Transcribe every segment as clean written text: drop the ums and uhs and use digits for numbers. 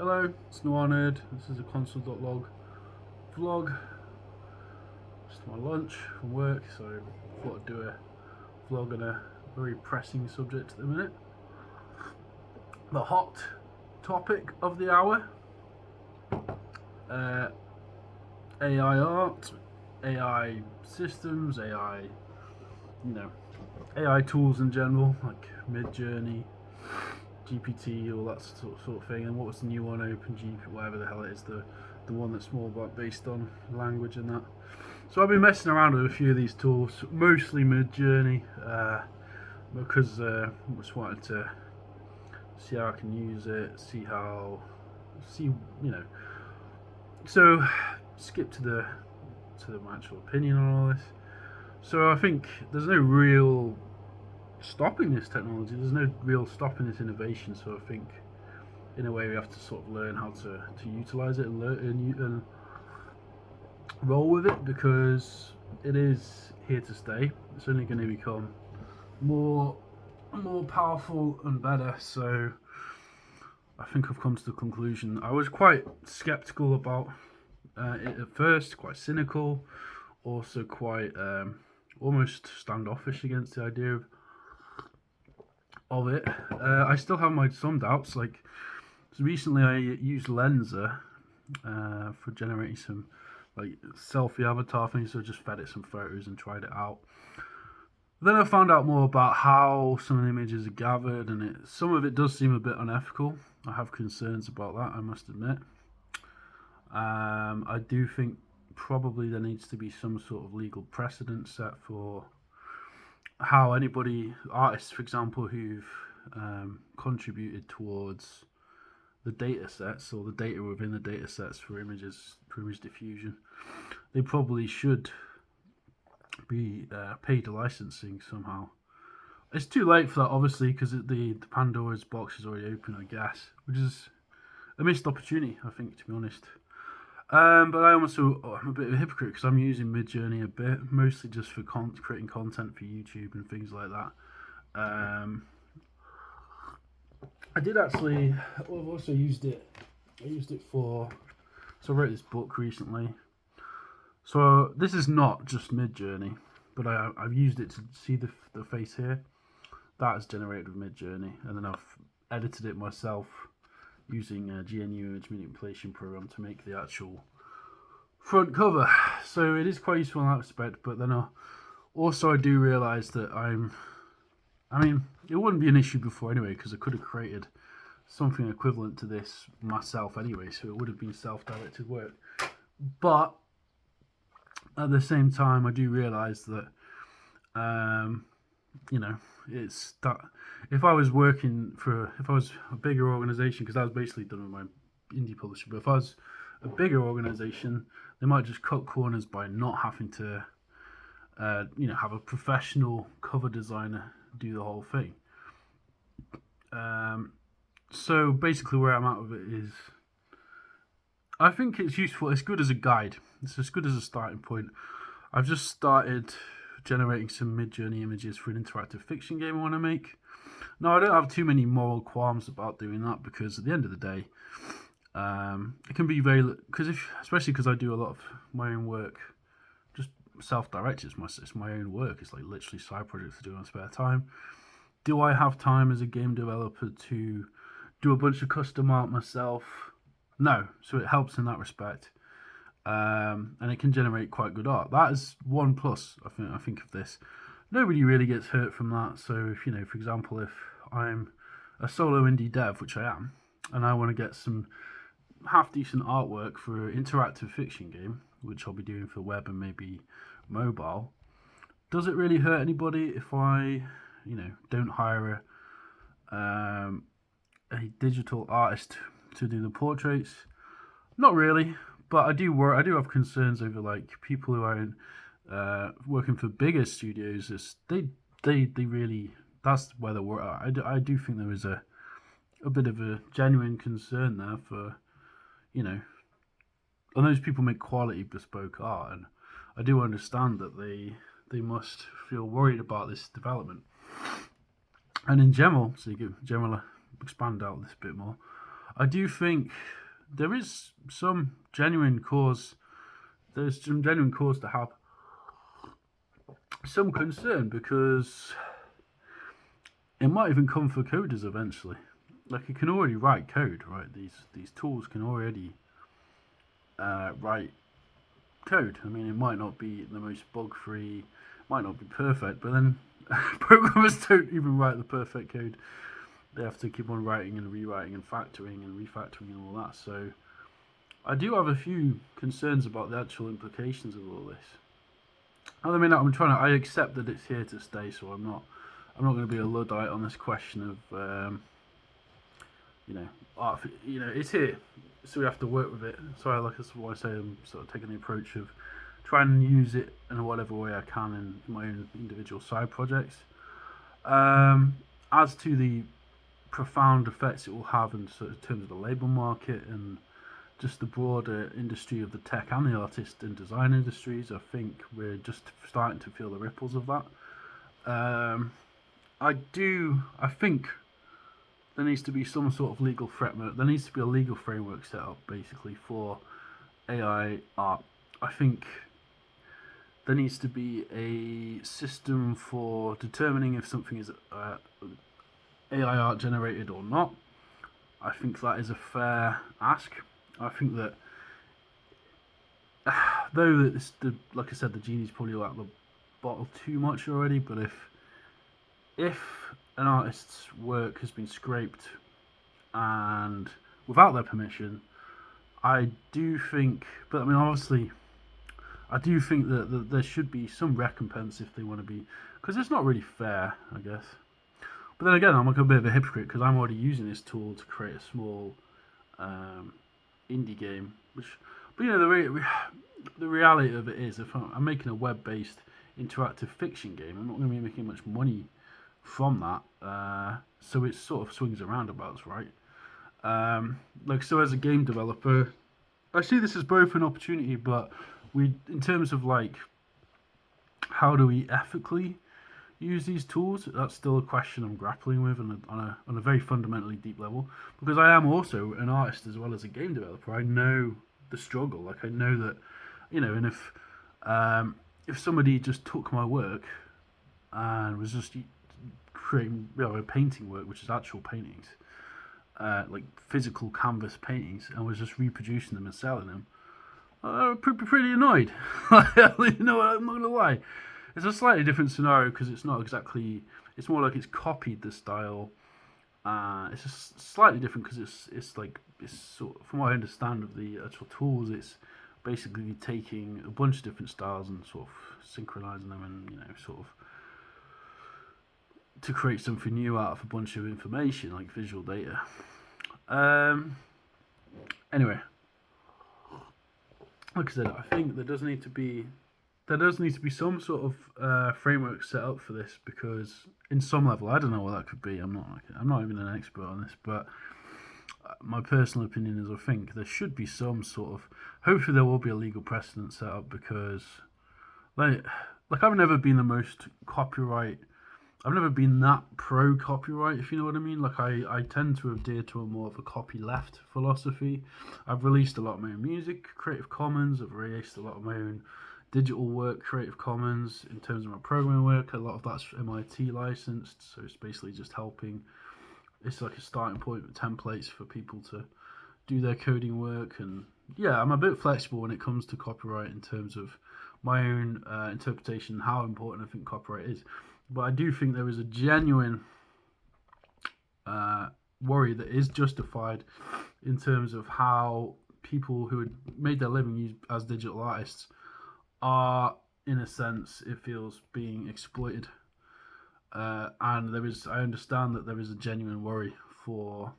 Hello, it's Nerd. This is a console.log vlog. Just my lunch from work, so I thought I'd do a vlog on a very pressing subject at the minute. The hot topic of the hour: AI art, AI systems, AI tools in general, like midjourney, GPT, all that sort of thing. And what was the new one? OpenGPT, whatever the hell it is, the one that's more about based on language and that. So I've been messing around with a few of these tools, mostly midjourney, because I just wanted to see how I can use it, So skip to my actual opinion on all this. So I think there's no real stopping this technology. There's no real stopping this innovation. So I think, in a way, we have to sort of learn how to utilize it and learn and roll with it, because it is here to stay. It's only going to become more powerful and better. So I think I've come to the conclusion. I was quite skeptical about it at first, quite cynical, also quite almost standoffish against the idea of it. I still have some doubts. So recently I used Lensa for generating some selfie avatar things, so I just fed it some photos and tried it out. Then I found out more about how some of the images are gathered, and some of it does seem a bit unethical. I have concerns about that, I must admit. I do think probably there needs to be some sort of legal precedent set for how artists, for example, who've contributed towards the data sets or the data within the data sets for image diffusion, they probably should be paid licensing somehow. It's too late for that, obviously, because the Pandora's box is already open, I guess, which is a missed opportunity, I think, to be honest. But I'm a bit of a hypocrite because I'm using Midjourney a bit, mostly just for creating content for YouTube and things like that. I did actually. Well, I've also used it. I used it for. So I wrote this book recently. So this is not just Midjourney, but I've used it to see the face here. That is generated with Midjourney, and then I've edited it myself using a GNU image manipulation program to make the actual front cover. So it is quite useful in that respect. But then I do realise that it wouldn't be an issue before anyway, because I could have created something equivalent to this myself anyway, so it would have been self-directed work. But at the same time, I do realise that it's that if I was a bigger organisation, because that was basically done with my indie publisher, but if I was a bigger organisation, they might just cut corners by not having to have a professional cover designer do the whole thing. So basically where I'm at with it is, I think it's useful. It's good as a guide. It's as good as a starting point. I've just started generating some Midjourney images for an interactive fiction game I want to make. Now, I don't have too many moral qualms about doing that, because at the end of the day, it can be especially because I do a lot of my own work, just self-directed. It's my own work. It's like literally side projects to do in my spare time. Do I have time as a game developer to do a bunch of custom art myself? No. So it helps in that respect. And it can generate quite good art. That is one plus, I think, of this. Nobody really gets hurt from that. So if, for example, if I'm a solo indie dev, which I am, and I want to get some half decent artwork for an interactive fiction game, which I'll be doing for web and maybe mobile, does it really hurt anybody if I don't hire a digital artist to do the portraits? Not really. But I do have concerns over people who are working for bigger studios. They really, that's where they're at. I do think there is a bit of a genuine concern there for, and those people make quality bespoke art, and I do understand that they must feel worried about this development. And in general, so you can expand out this a bit more. I do think there is some genuine cause. There's some genuine cause to have some concern, because it might even come for coders eventually. Like, it can already write code, right? These tools can already write code. I mean, it might not be the most bug-free, might not be perfect, but then programmers don't even write the perfect code. They have to keep on writing and rewriting and factoring and refactoring and all that. So I do have a few concerns about the actual implications of all this. I mean, I accept that it's here to stay, so I'm not going to be a Luddite on this question of, art. It's here, so we have to work with it. So that's why I say I'm sort of taking the approach of trying to use it in whatever way I can in my own individual side projects. As to the profound effects it will have in terms of the labour market and just the broader industry of the tech and the artist and design industries, I think we're just starting to feel the ripples of that. I think there needs to be some sort of legal framework. There needs to be a legal framework set up, basically, for AI art. I think there needs to be a system for determining if something is AI art generated or not. I think that is a fair ask. I think that, though like I said, the genie's probably out of the bottle too much already, but if an artist's work has been scraped and without their permission, I do think, but I mean, obviously, I do think that there should be some recompense if they want to be, because it's not really fair, I guess. But then again, I'm like a bit of a hypocrite because I'm already using this tool to create a small indie game. But the reality of it is, if I'm making a web-based interactive fiction game, I'm not going to be making much money from that. So it sort of swings and roundabouts, right? So as a game developer, I see this as both an opportunity, but in terms of like, how do we ethically use these tools? That's still a question I'm grappling with on a very fundamentally deep level, because I am also an artist as well as a game developer. I know the struggle. Like, I know that, and if somebody just took my work and was just creating painting work, which is actual paintings, like physical canvas paintings, and was just reproducing them and selling them, I'd be pretty annoyed. I'm not gonna lie. It's a slightly different scenario because it's not exactly. It's more like it's copied the style. It's just slightly different because it's sort of, from what I understand of the actual tools, it's basically taking a bunch of different styles and sort of synchronizing them and sort of to create something new out of a bunch of information like visual data. Anyway, like I said, I think there does need to be some sort of framework set up for this, because in some level, I don't know what that could be. I'm not even an expert on this, but my personal opinion is I think there should be some sort of. Hopefully, there will be a legal precedent set up, because like I've never been the most copyright. I've never been that pro copyright, if you know what I mean. Like, I tend to adhere to a more of a copy left philosophy. I've released a lot of my own music, Creative Commons. I've released a lot of my own digital work, Creative Commons. In terms of my programming work, a lot of that's MIT licensed, so it's basically just helping. It's like a starting point with templates for people to do their coding work. And yeah, I'm a bit flexible when it comes to copyright in terms of my own interpretation, how important I think copyright is. But I do think there is a genuine worry that is justified in terms of how people who had made their living as digital artists are, in a sense, it feels, being exploited. And I understand that there is a genuine worry for,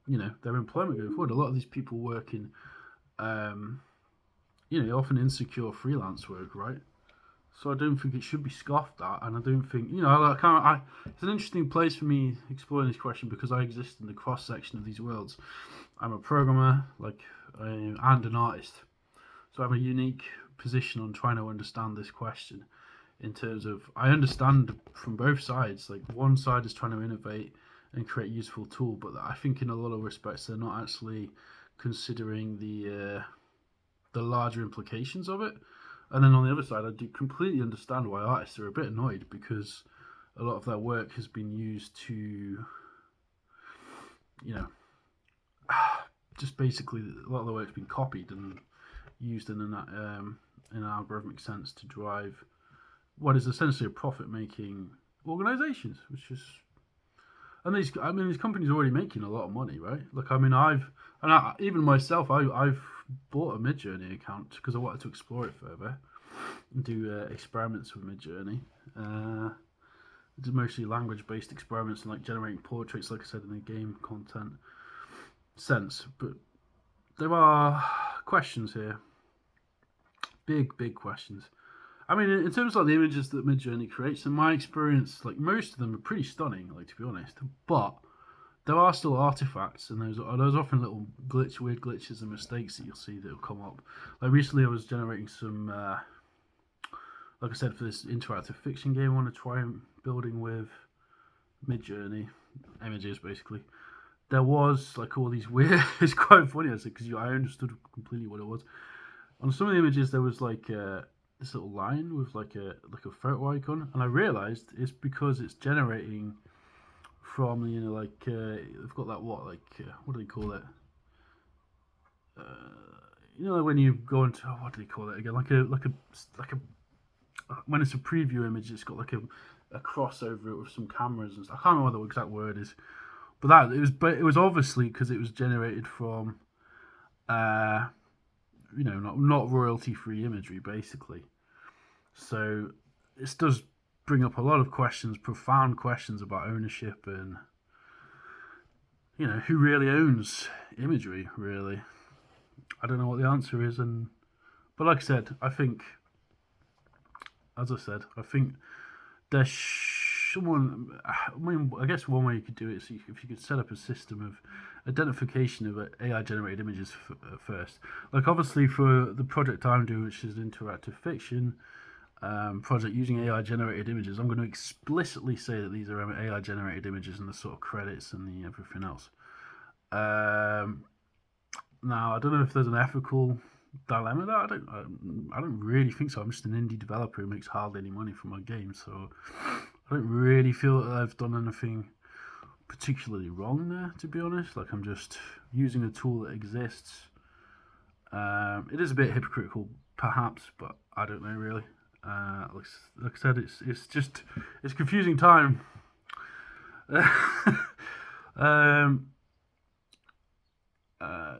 their employment going forward. A lot of these people work in, often insecure freelance work, right? So I don't think it should be scoffed at, and I don't think, it's an interesting place for me exploring this question, because I exist in the cross section of these worlds. I'm a programmer, and an artist, so I have a unique position on trying to understand this question. In terms of, I understand from both sides. Like, one side is trying to innovate and create a useful tool. But I think in a lot of respects they're not actually considering the larger implications of it. And then on the other side, I do completely understand why artists are a bit annoyed, because a lot of their work has been used to, you know, just basically a lot of the work's been copied and used in an algorithmic sense to drive what is essentially a profit-making organizations, which is, and these companies are already making a lot of money, right? Like, I mean, even myself, I've bought a Midjourney account because I wanted to explore it further and do experiments with Midjourney. It's mostly language-based experiments and like generating portraits, like I said, in the game content sense. But there are questions here, big questions. I mean, in terms of like the images that Midjourney creates, in my experience, like most of them are pretty stunning, like, to be honest. But there are still artifacts, and there's often little weird glitches and mistakes that you'll see that will come up. Like recently, I was generating some, like I said, for this interactive fiction game I want to try building with Midjourney images, basically. There was like all these weird. It's quite funny, actually, because I understood completely what it was. On some of the images, there was like this little line with like a photo icon, and I realized it's because it's generating from, you know, like they've got that what do they call it? You know, when you go into what do they call it again? Like a when it's a preview image, it's got like a crossover it with some cameras and stuff. I can't remember what the exact word is, but it was obviously because it was generated from you know, not royalty free imagery, basically. So this does bring up a lot of questions, profound questions about ownership and, you know, who really owns imagery, really. I don't know what the answer is, but like I said, I think there's someone. I mean, I guess one way you could do it is if you could set up a system of identification of AI generated images first. Like, obviously, for the project I'm doing, which is interactive fiction project using AI generated images, I'm going to explicitly say that these are AI generated images and the sort of credits and the everything else. Now, I don't know if there's an ethical dilemma there. I don't really think so. I'm just an indie developer who makes hardly any money from my game, so I don't really feel that I've done anything particularly wrong there, to be honest. Like, I'm just using a tool that exists. It is a bit hypocritical, perhaps, but I don't know really. Like I said, it's confusing time.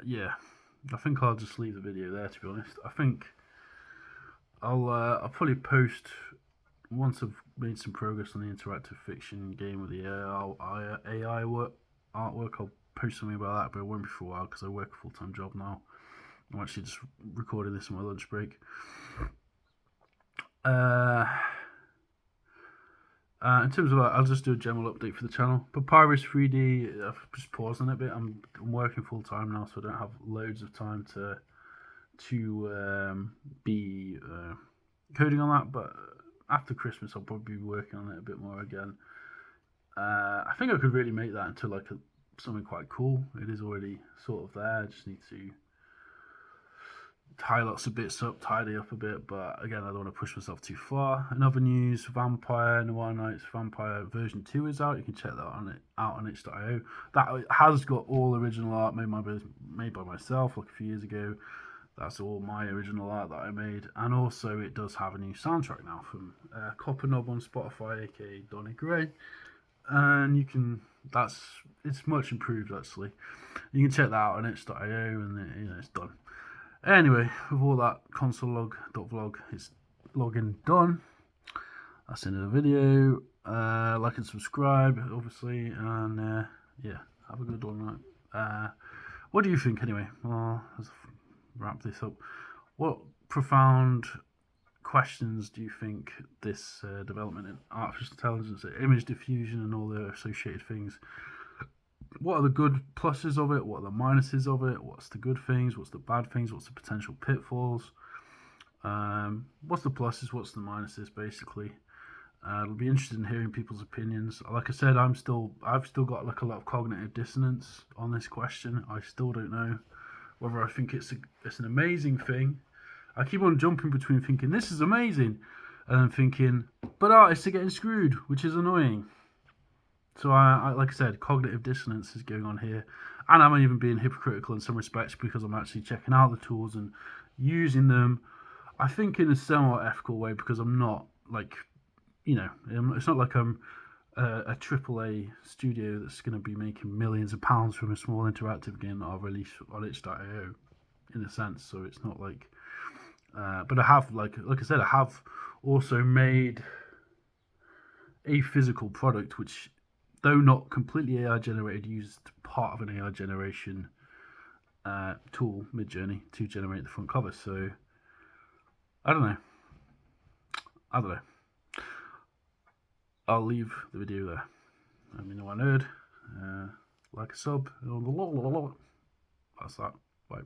Yeah, I think I'll just leave the video there, to be honest. I think I'll probably post once I've made some progress on the interactive fiction game with the AI artwork. I'll post something about that, but it won't be for a while because I work a full-time job now. I'm actually just recording this on my lunch break. In terms of that, I'll just do a general update for the channel. Papyrus 3D, I've just paused on it a bit. I'm working full time now, so I don't have loads of time to be coding on that. But after Christmas, I'll probably be working on it a bit more again. I think I could really make that into like something quite cool. It is already sort of there. I just need to tie lots of bits up, tidy up a bit, but again, I don't want to push myself too far. In other news, Vampire Noir Knights Vampire version 2 is out. You can check that out on itch.io. That has got all original art made by myself like a few years ago. That's all my original art that I made, and also it does have a new soundtrack now from Copper Knob on Spotify, aka Donny Gray, and it's much improved actually. You can check that out on itch.io, and it's done. Anyway, with all that console.log is login done. That's the end of the video. Like and subscribe, obviously, and yeah, have a good one. What do you think, anyway? Well, let's wrap this up. What profound questions do you think this development in artificial intelligence, image diffusion, and all the associated things? What are the good pluses of it? What are the minuses of it? What's the good things? What's the bad things? What's the potential pitfalls? What's the pluses? What's the minuses, basically? It'll be interesting in hearing people's opinions. Like I said, I've still got like a lot of cognitive dissonance on this question. I still don't know whether I think it's an amazing thing. I keep on jumping between thinking this is amazing and then thinking, but artists are getting screwed, which is annoying. So I like I said, cognitive dissonance is going on here, and I'm even being hypocritical in some respects because I'm actually checking out the tools and using them. I think in a somewhat ethical way because I'm not like, it's not like I'm a AAA studio that's going to be making millions of pounds from a small interactive game that I'll release on itch.io, in a sense. So it's not like, but I have like I said, I have also made a physical product which, though not completely AI generated, used part of an AI generation tool, Midjourney, to generate the front cover. So I don't know. I'll leave the video there. Let me know I nerd. Like a sub. That's that. Bye.